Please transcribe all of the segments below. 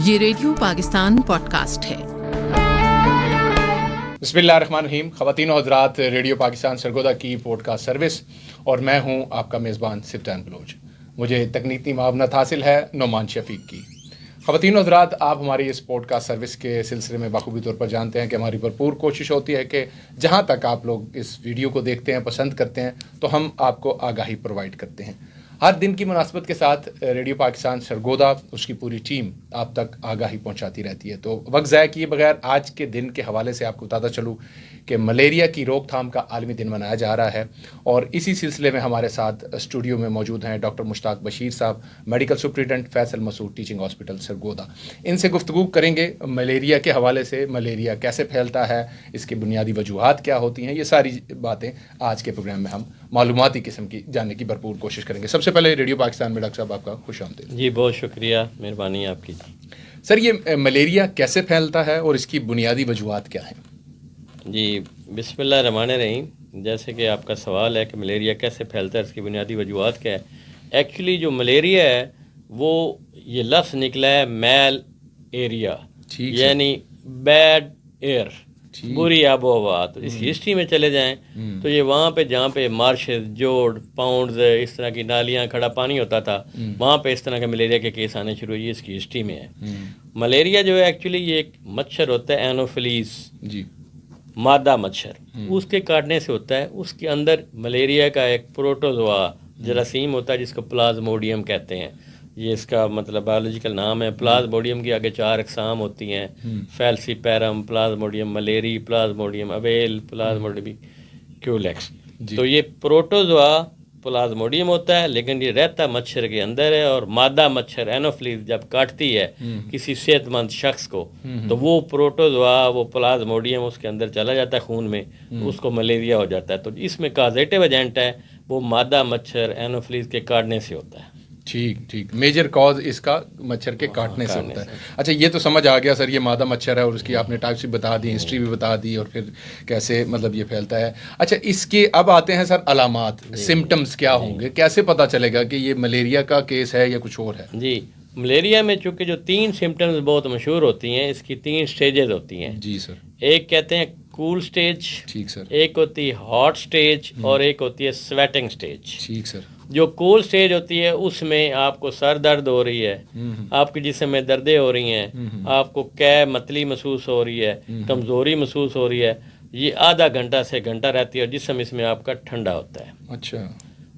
یہ radio Pakistan pod cost ہے۔ بسم اللہ الرحمن الرحیم۔ خواتین و حضرات، ریڈیو پاکستان سرگودا کی پوڈ کاسٹ سروس اور میں ہوں آپ کا میزبان سفیان بلوچ۔ مجھے تکنیکی معاونت حاصل ہے نعمان شفیق کی۔ خواتین و حضرات، آپ ہماری اس پوڈ کاسٹ سروس کے سلسلے میں بخوبی طور پر جانتے ہیں کہ ہماری بھرپور کوشش ہوتی ہے کہ جہاں تک آپ لوگ اس ویڈیو کو دیکھتے ہیں، پسند کرتے ہیں، تو ہم آپ کو آگاہی پرووائڈ کرتے ہیں۔ ہر دن کی مناسبت کے ساتھ ریڈیو پاکستان سرگودا، اس کی پوری ٹیم آپ تک آگاہی پہنچاتی رہتی ہے۔ تو وقت ضائع کیے بغیر آج کے دن کے حوالے سے آپ کو بتاتا چلوں کہ ملیریا کی روک تھام کا عالمی دن منایا جا رہا ہے، اور اسی سلسلے میں ہمارے ساتھ اسٹوڈیو میں موجود ہیں ڈاکٹر مشتاق بشیر صاحب، میڈیکل سپرنٹینڈنٹ فیصل مسعود ٹیچنگ ہاسپٹل سرگودا۔ ان سے گفتگو کریں گے ملیریا کے حوالے سے، ملیریا کیسے پھیلتا ہے، اس کی بنیادی وجوہات کیا ہوتی ہیں، یہ ساری باتیں آج کے پروگرام میں ہم معلوماتی قسم کی جاننے کی بھرپور کوشش کریں گے۔ سب سے پہلے ریڈیو پاکستان میں ڈاکٹر صاحب آپ کا خوش آمدید۔ جی بہت شکریہ، مہربانی آپ کی۔ سر، یہ ملیریا کیسے پھیلتا ہے اور اس کی بنیادی وجوہات کیا ہیں؟ جی بسم اللہ الرحمن الرحیم۔ جیسے کہ آپ کا سوال ہے کہ ملیریا کیسے پھیلتا ہے، اس کی بنیادی وجوہات کیا ہے۔ ایکچولی جو ملیریا ہے وہ یہ لفظ نکلا ہے میل ایریا، یعنی بیڈ ایئر، بری آب و ہوا۔ تو اس کی ہسٹری میں چلے جائیں تو یہ وہاں پہ جہاں پہ مارشز، جوڑ، پاؤنڈز، اس طرح کی نالیاں، کھڑا پانی ہوتا تھا، وہاں پہ اس طرح کے ملیریا کے کیس آنے شروع ہوئی، اس کی ہسٹری میں ہے۔ ملیریا جو ہے ایکچولی یہ ایک مچھر ہوتا ہے، اینوفیلیز، جی، مادہ مچھر، اس کے کاٹنے سے ہوتا ہے۔ اس کے اندر ملیریا کا ایک پروٹوزوا جراثیم ہوتا ہے جس کو پلازموڈیم کہتے ہیں۔ یہ اس کا مطلب بایولوجیکل نام ہے۔ پلازموڈیم کی آگے 4 اقسام ہوتی ہیں: فیلسیپیرم، پلازموڈیم ملیری، پلازموڈیم اویل، پلازموڈیم کیولیکس۔ تو یہ پروٹوزوا پلازموڈیم ہوتا ہے، لیکن یہ رہتا مچھر کے اندر ہے، اور مادہ مچھر اینوفیلیز جب کاٹتی ہے کسی صحت مند شخص کو تو وہ پروٹوزوا، وہ پلازموڈیم اس کے اندر چلا جاتا ہے خون میں، اس کو ملیریا ہو جاتا ہے۔ تو اس میں کازیٹیو ایجنٹ ہے وہ مادہ مچھر اینوفیلیز کے کاٹنے سے ہوتا ہے۔ ٹھیک، میجر کاز اس کا مچھر کے کاٹنے سے ہوتا ہے۔ اچھا، یہ تو سمجھ آ گیا سر، یہ مادہ مچھر ہے اور اس کی آپ نے ٹائپس بھی بتا دی، ہسٹری بھی بتا دی، اور پھر کیسے مطلب یہ پھیلتا ہے۔ اچھا، اس کے اب آتے ہیں سر علامات، سمٹمز کیا ہوں گے، کیسے پتہ چلے گا کہ یہ ملیریا کا کیس ہے یا کچھ اور ہے؟ جی، ملیریا میں چونکہ جو 3 سمٹمز بہت مشہور ہوتی ہیں، اس کی 3 سٹیجز ہوتی ہیں۔ جی سر۔ ایک کہتے ہیں کول سٹیج، ٹھیک سر۔ ایک ہوتی ہے ہاٹ سٹیج، اور ایک ہوتی ہے سویٹنگ سٹیج۔ ٹھیک سر۔ جو کول سٹیج ہوتی ہے اس میں آپ کو سر درد ہو رہی ہے، آپ کے جسم میں دردیں ہو رہی ہیں، آپ کو متلی محسوس ہو رہی ہے، کمزوری محسوس ہو رہی ہے، یہ آدھا گھنٹہ سے گھنٹہ رہتی ہے، اور جسم اس میں آپ کا ٹھنڈا ہوتا ہے۔ اچھا۔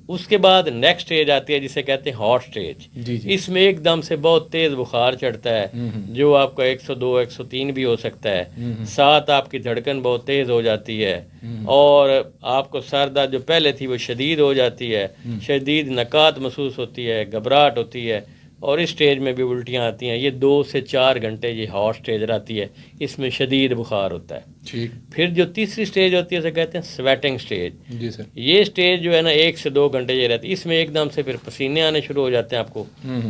اس کے بعد نیکسٹ سٹیج آتی ہے جسے کہتے ہیں ہاٹ سٹیج۔ اس میں ایک دم سے بہت تیز بخار چڑھتا ہے، جو آپ کا 102 103 بھی ہو سکتا ہے، ساتھ آپ کی دھڑکن بہت تیز ہو جاتی ہے، اور آپ کو سر درد جو پہلے تھی وہ شدید ہو جاتی ہے، شدید نکات محسوس ہوتی ہے، گھبراہٹ ہوتی ہے، اور اس سٹیج میں بھی الٹیاں آتی ہیں۔ یہ 2 سے 4 گھنٹے یہ ہاٹ سٹیج رہتی ہے، اس میں شدید بخار ہوتا ہے۔ پھر جو تیسری سٹیج ہوتی ہے اسے کہتے ہیں سویٹنگ سٹیج۔ جی سر۔ یہ سٹیج جو ہے نا 1 سے 2 گھنٹے یہ رہتی ہے، اس میں ایک دم سے پھر پسینے آنے شروع ہو جاتے ہیں آپ کو،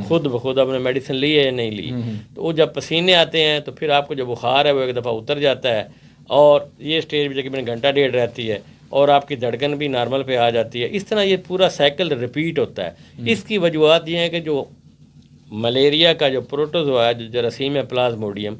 خود بخود آپ نے میڈیسن لی ہے یا نہیں لی، تو وہ جب پسینے آتے ہیں تو پھر آپ کو جو بخار ہے وہ ایک دفعہ اتر جاتا ہے، اور یہ سٹیج بھی تقریباً گھنٹہ ڈیڑھ رہتی ہے، اور آپ کی دھڑکن بھی نارمل پہ آ جاتی ہے۔ اس طرح یہ پورا سائیکل ریپیٹ ہوتا ہے۔ اس کی وجوہات یہ ہیں کہ جو ملیریا کا جو پروٹوزوا ہے، جو جراثیم ہے پلازموڈیم،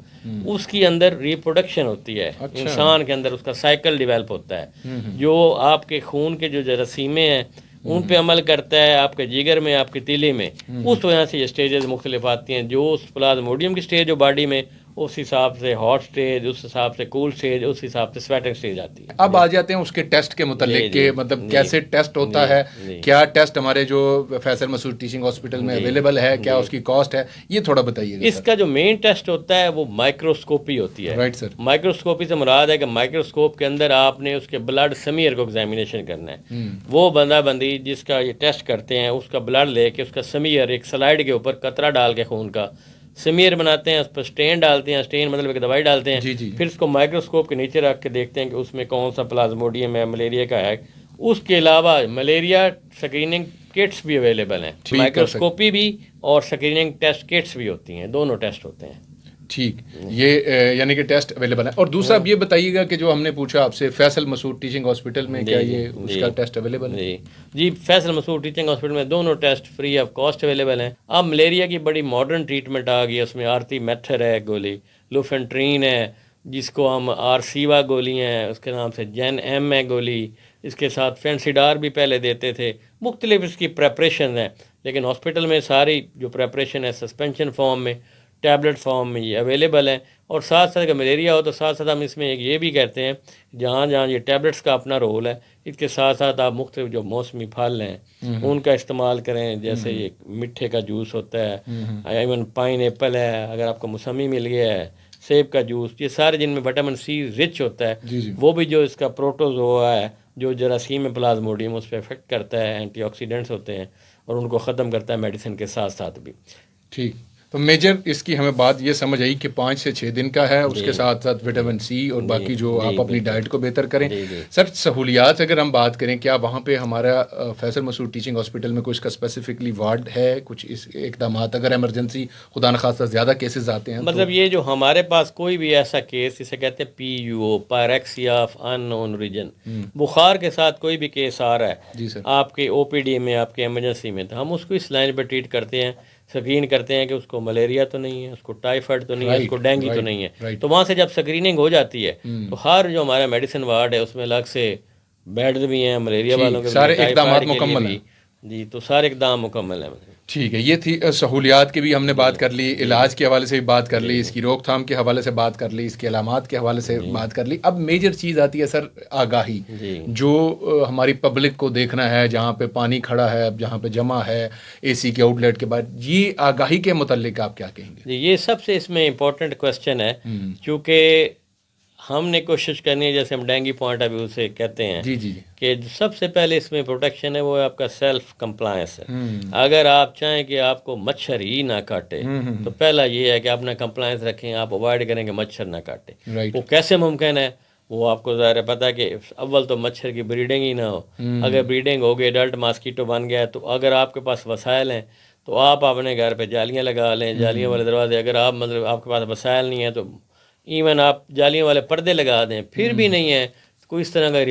اس کی اندر ریپروڈکشن ہوتی ہے، انسان کے اندر اس کا سائیکل ڈیولپ ہوتا ہے، جو آپ کے خون کے جو جراثیمیں ہیں ان پہ عمل کرتا ہے، آپ کے جگر میں، آپ کے تیلی میں، اس وجہ سے یہ سٹیجز مختلف آتی ہیں۔ جو اس پلازموڈیم کی سٹیج جو باڈی میں، اس حساب سے ہاٹ سٹیج، اس حساب سے کول سٹیج، اس حساب سے سویٹنگ سٹیج آتی ہے۔ اب آ جاتے ہیں اس کے ٹیسٹ کے متعلق کہ مطلب کیسے ٹیسٹ ہوتا ہے، کیا ٹیسٹ ہمارے جو فیصل مسعود ٹیچنگ ہاسپٹل میں اویلیبل ہے، کیا اس کی کاسٹ ہے، یہ تھوڑا بتائیے گا۔ اس کا جو مین ٹیسٹ ہوتا ہے وہ مائکروسکوپی ہوتی ہے۔ Right sir. مائکروسکوپی سے مراد ہے کہ مائکروسکوپ کے اندر آپ نے اس کے بلڈ سمیئر کو ایگزامینیشن کرنا ہے۔ وہ بندہ بندی جس کا یہ ٹیسٹ کرتے ہیں اس کا بلڈ لے کے اس کا سمیئر ایک سلائڈ کے اوپر قطرہ ڈال کے خون کا سمیئر بناتے ہیں، اس پر سٹین ڈالتے ہیں، سٹین مطلب ایک دوائی ڈالتے ہیں، پھر اس کو مائکروسکوپ کے نیچے رکھ کے دیکھتے ہیں کہ اس میں کون سا پلازموڈیم ہے، ملیریا کا ہے۔ اس کے علاوہ ملیریا سکریننگ کٹس بھی اویلیبل ہیں، مائکروسکوپی بھی اور سکریننگ ٹیسٹ کٹس بھی ہوتی ہیں، دونوں ٹیسٹ ہوتے ہیں۔ ٹھیک، یہ یعنی کہ ٹیسٹ اویلیبل ہے. اور دوسرا اب یہ بتائیے گا کہ جو ہم نے پوچھا آپ سے فیصل مسعود ٹیچنگ ہاسپٹل میں کیا یہ اس کا ٹیسٹ اویلیبل ہے؟ جی فیصل مسعود ٹیچنگ ہاسپٹل میں دونوں test free of cost available ہیں. اب ملیریا کی بڑی ماڈرن ٹریٹمنٹ آ گئی ہے، اس میں آرتی میتھر ہے گولی، لوفینٹرین ہے جس کو ہم آرسیوا گولی ہیں اس کے نام سے، جین ایم ہے گولی، اس کے ساتھ فینسیڈار بھی پہلے دیتے تھے. مختلف اس کی پریپریشن ہیں، لیکن ہاسپٹل میں ساری جو پریپریشن ہے سسپینشن فارم میں، ٹیبلٹ فارم میں یہ اویلیبل ہے. اور ساتھ ساتھ اگر ملیریا ہو تو ساتھ ساتھ ہم اس میں ایک یہ بھی کہتے ہیں جہاں جہاں یہ ٹیبلٹس کا اپنا رول ہے، اس کے ساتھ ساتھ آپ مختلف جو موسمی پھل ہیں ان کا استعمال کریں، جیسے یہ میٹھے کا جوس ہوتا ہے، ایون پائن ایپل ہے، اگر آپ کو موسمی مل گیا ہے، سیب کا جوس، یہ سارے جن میں وٹامن سی رچ ہوتا ہے، وہ بھی جو اس کا پروٹوزوا ہے جو جراثیم پلازموڈیم اس پہ افیکٹ کرتا ہے، اینٹی آکسیڈنٹس ہوتے ہیں اور ان کو ختم کرتا ہے میڈیسن کے ساتھ ساتھ بھی. ٹھیک، تو میجر اس کی ہمیں بات یہ سمجھ آئی کہ 5 سے 6 دن کا ہے، اس کے ساتھ ساتھ وٹامن سی اور باقی جو آپ اپنی ڈائٹ کو بہتر کریں. سر سہولیات اگر ہم بات کریں، کیا وہاں پہ ہمارا فیصل مسعود ٹیچنگ ہاسپٹل میں کچھ کا اسپیسیفکلی وارڈ ہے، کچھ اس اقدامات اگر ایمرجنسی خدا نخواستہ زیادہ کیسز آتے ہیں؟ مطلب یہ جو ہمارے پاس کوئی بھی ایسا کیس جسے کہتے ہیں PUO، pyrexia of unknown origin, بخار کے ساتھ کوئی بھی کیس آ رہا ہے جی سر آپ کے OPD میں، آپ کے ایمرجنسی میں، تو ہم اس کو اس لائن پہ ٹریٹ کرتے ہیں، سکرین کرتے ہیں کہ اس کو ملیریا تو نہیں ہے، اس کو ٹائیفائڈ تو نہیں ہے، اس کو ڈینگی تو نہیں ہے. تو وہاں سے جب سکریننگ ہو جاتی ہے تو ہر جو ہمارا میڈیسن وارڈ ہے اس میں الگ سے بیڈز بھی ہیں ملیریا والوں کے، سارے اقدامات مکمل ہیں. جی تو سارے اقدام مکمل ہیں. ٹھیک ہے، یہ تھی سہولیات کی بھی ہم نے بات کر لی، علاج کے حوالے سے بھی بات کر لی، اس کی روک تھام کے حوالے سے بات کر لی، اس کے علامات کے حوالے سے بات کر لی. اب میجر چیز آتی ہے سر آگاہی، جو ہماری پبلک کو دیکھنا ہے، جہاں پہ پانی کھڑا ہے، جہاں پہ جمع ہے AC کے آؤٹ لیٹ کے بعد، یہ آگاہی کے متعلق آپ کیا کہیں گے؟ یہ سب سے اس میں امپورٹنٹ کوشچن ہے، چونکہ ہم نے کوشش کرنی ہے، جیسے ہم ڈینگی پوائنٹ آف ویو سے کہتے ہیں کہ سب سے پہلے اس میں پروٹیکشن ہے وہ آپ کا سیلف کمپلائنس ہے. اگر آپ چاہیں کہ آپ کو مچھر ہی نہ کاٹے تو پہلا یہ ہے کہ آپ نے کمپلائنس رکھیں، آپ اوائڈ کریں کہ مچھر نہ کاٹے. وہ کیسے ممکن ہے؟ وہ آپ کو ظاہر ہے پتہ ہے کہ اول تو مچھر کی بریڈنگ ہی نہ ہو. اگر بریڈنگ ہو گئی، ایڈلٹ ماسکیٹو بن گیا، تو اگر آپ کے پاس وسائل ہیں تو آپ اپنے گھر پہ جالیاں لگا لیں، جالیاں والے دروازے. اگر آپ مطلب آپ کے پاس وسائل نہیں ہیں تو ایون آپ جالیوں والے پردے لگا دیں، پھر بھی نہیں ہے کوئی اس طرح کا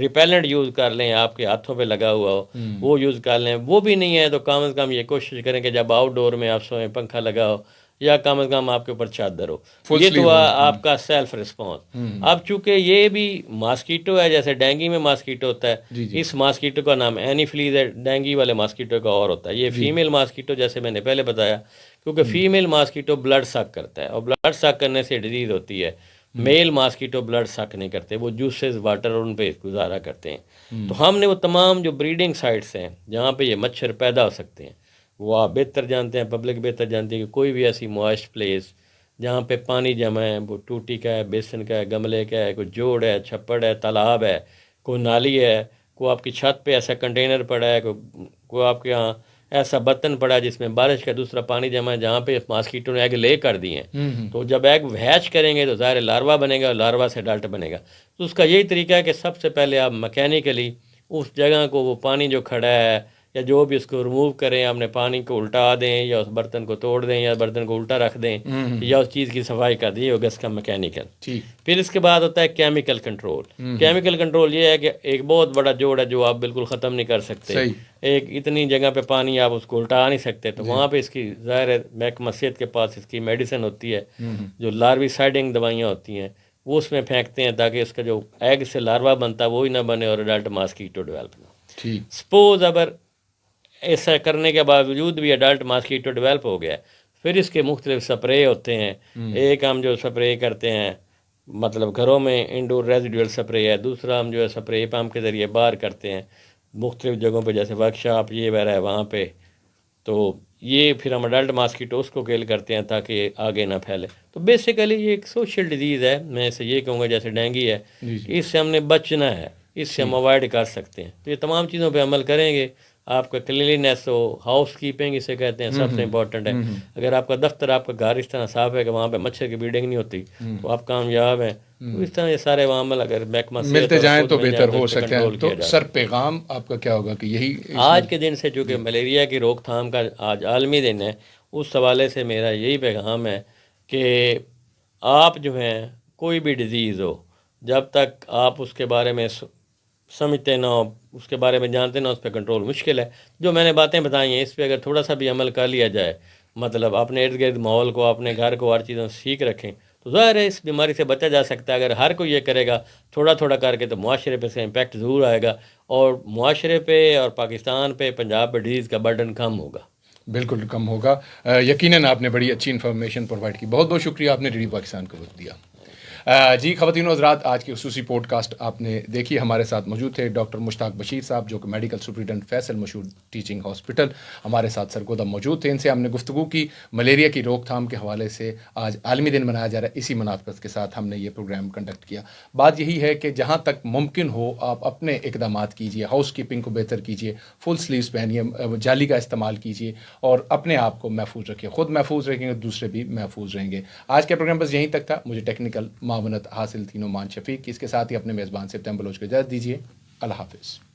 ریپیلنٹ یوز کر لیں، آپ کے ہاتھوں پہ لگا ہوا ہو وہ یوز کر لیں. وہ بھی نہیں ہے تو کم از کم یہ کوشش کریں کہ جب آؤٹ ڈور میں آپ سوئیں پنکھا لگا ہو یا کم از کم آپ کے اوپر چادر ہو. یہ تو آپ کا سیلف رسپانس. اب چونکہ یہ بھی ماسکیٹو ہے، جیسے ڈینگی میں ماسکیٹو ہوتا ہے، اس ماسکیٹو کا نام اینیفلیز ہے، ڈینگی والے ماسکیٹو کا اور ہوتا ہے. یہ فیمیل ماسکیٹو جیسے میں نے پہلے بتایا، کیونکہ فیمیل ماسکیٹو بلڈ سک کرتا ہے اور بلڈ سک کرنے سے ڈیزیز ہوتی ہے. میل ماسکیٹو بلڈ سک نہیں کرتے، وہ جوسز واٹر ان پہ گزارا کرتے ہیں. تو ہم نے وہ تمام جو بریڈنگ سائٹس ہیں جہاں پہ یہ مچھر پیدا ہو سکتے ہیں، وہ آپ بہتر جانتے ہیں، پبلک بہتر جانتی ہے کہ کوئی بھی ایسی موائسٹ پلیس جہاں پہ پانی جمع ہے، وہ ٹوٹی کا ہے، بیسن کا ہے، گملے کا ہے، کوئی جوڑ ہے، چھپڑ ہے، تالاب ہے، کوئی نالی ہے، کوئی آپ کی چھت پہ ایسا کنٹینر پڑا ہے، کوئی آپ کے یہاں ایسا برتن پڑا ہے جس میں بارش کا دوسرا پانی جمع ہے، جہاں پہ ماسکیٹو نے ایگ لے کر دیے ہیں. تو جب ایگ ہیچ کریں گے تو ظاہر لاروا بنے گا اور لاروا سے اڈلٹ بنے گا. تو اس کا یہی طریقہ ہے کہ سب سے پہلے آپ میکینیکلی اس جگہ کو، وہ پانی جو کھڑا ہے یا جو بھی اس کو ریموو کریں، آپ نے پانی کو الٹا دیں یا اس برتن کو توڑ دیں یا برتن کو الٹا رکھ دیں یا اس چیز کی صفائی کر دیں. یہ ہوگا اس کا میکینیکل. پھر اس کے بعد ہوتا ہے کیمیکل کنٹرول. کیمیکل کنٹرول یہ ہے کہ ایک بہت بڑا جوڑ ہے جو آپ بالکل ختم نہیں کر سکتے، ایک اتنی جگہ پہ پانی آپ اس کو الٹا نہیں سکتے، تو وہاں پہ اس کی ظاہر ہے محکمہ صحت کے پاس اس کی میڈیسن ہوتی ہے، جو لاروی سائڈنگ دوائیاں ہوتی ہیں وہ اس میں پھینکتے ہیں تاکہ اس کا جو ایگ سے لاروا بنتا ہے وہی نہ بنے اور اڈلٹ ماسکیٹو ڈیولپ نہ. سپوز اگر ایسا کرنے کے باوجود بھی اڈلٹ ماسکیٹو ڈیولپ ہو گیا، پھر اس کے مختلف سپرے ہوتے ہیں. ایک ہم جو سپرے کرتے ہیں مطلب گھروں میں انڈور ریزیڈیول سپرے ہے، دوسرا ہم جو ہے سپرے پمپ کے ذریعے باہر کرتے ہیں مختلف جگہوں پہ، جیسے ورک شاپ یہ وغیرہ ہے وہاں پہ. تو یہ پھر ہم اڈلٹ ماسکیٹو اس کو کل کرتے ہیں تاکہ یہ آگے نہ پھیلے. تو بیسیکلی یہ ایک سوشل ڈیزیز ہے، میں اسے یہ کہوں گا جیسے ڈینگی ہے، اس سے ہم نے بچنا ہے، اس سے ہم اوائڈ کر سکتے ہیں. تو یہ تمام چیزوں پہ عمل کریں گے. آپ کا کلیننیس ہو، ہاؤس کیپنگ اسے کہتے ہیں، سب سے امپورٹنٹ ہے. اگر آپ کا دفتر، آپ کا گھر اس طرح صاف ہے کہ وہاں پہ مچھر کی بریڈنگ نہیں ہوتی تو آپ کامیاب ہیں. تو اس طرح یہ سارے عوامل اگر محکمہ ملتے جائیں تو بہتر ہو سکتے ہیں. تو سر پیغام آپ کا کیا ہوگا کہ یہی آج کے دن سے چونکہ ملیریا کی روک تھام کا آج عالمی دن ہے، اس حوالے سے میرا یہی پیغام ہے کہ آپ جو ہیں کوئی بھی ڈیزیز ہو، جب تک آپ اس کے بارے میں سمجھتے نہ ہو، اس کے بارے میں جانتے نہ، اس پہ کنٹرول مشکل ہے۔ جو میں نے باتیں بتائی ہیں اس پہ اگر تھوڑا سا بھی عمل کر لیا جائے، مطلب اپنے ارد گرد ماحول کو، اپنے گھر کو، ہر چیزوں سے سیکھ رکھیں، تو ظاہر ہے اس بیماری سے بچا جا سکتا ہے۔ اگر ہر کوئی یہ کرے گا تھوڑا تھوڑا کر کے، تو معاشرے پہ سے امپیکٹ ضرور آئے گا، اور معاشرے پہ اور پاکستان پہ، پنجاب پہ ڈیزیز کا برڈن کم ہوگا۔ بالکل کم ہوگا۔ یقیناً آپ نے بڑی اچھی انفارمیشن پرووائڈ کی، بہت بہت شکریہ، آپ نے ریڈیو پاکستان کو وقت دیا۔ جی خواتین و حضرات، آج کی خصوصی پوڈ کاسٹ آپ نے دیکھی۔ ہمارے ساتھ موجود تھے ڈاکٹر مشتاق بشیر صاحب، جو کہ میڈیکل سپرنٹینڈنٹ فیصل مشہور ٹیچنگ ہاسپٹل ہمارے ساتھ سرگودہ موجود تھے۔ ان سے ہم نے گفتگو کی ملیریا کی روک تھام کے حوالے سے۔ آج عالمی دن منایا جا رہا ہے، اسی مناسبت کے ساتھ ہم نے یہ پروگرام کنڈکٹ کیا۔ بات یہی ہے کہ جہاں تک ممکن ہو آپ اپنے اقدامات کیجیے، ہاؤس کیپنگ کو بہتر کیجیے، فل سلیوز پہنیے، جالی کا استعمال کیجیے، اور اپنے آپ کو محفوظ رکھیے۔ خود محفوظ رہیں گے، دوسرے بھی محفوظ رہیں گے۔ آج کا پروگرام بس یہیں تک تھا۔ مجھے ٹیکنیکل معاونت حاصل تھی نعمان شفیق کی۔ اس کے ساتھ ہی اپنے میزبان سے سپٹمبر بلوچ کو اجازت دیجیے۔ اللہ حافظ۔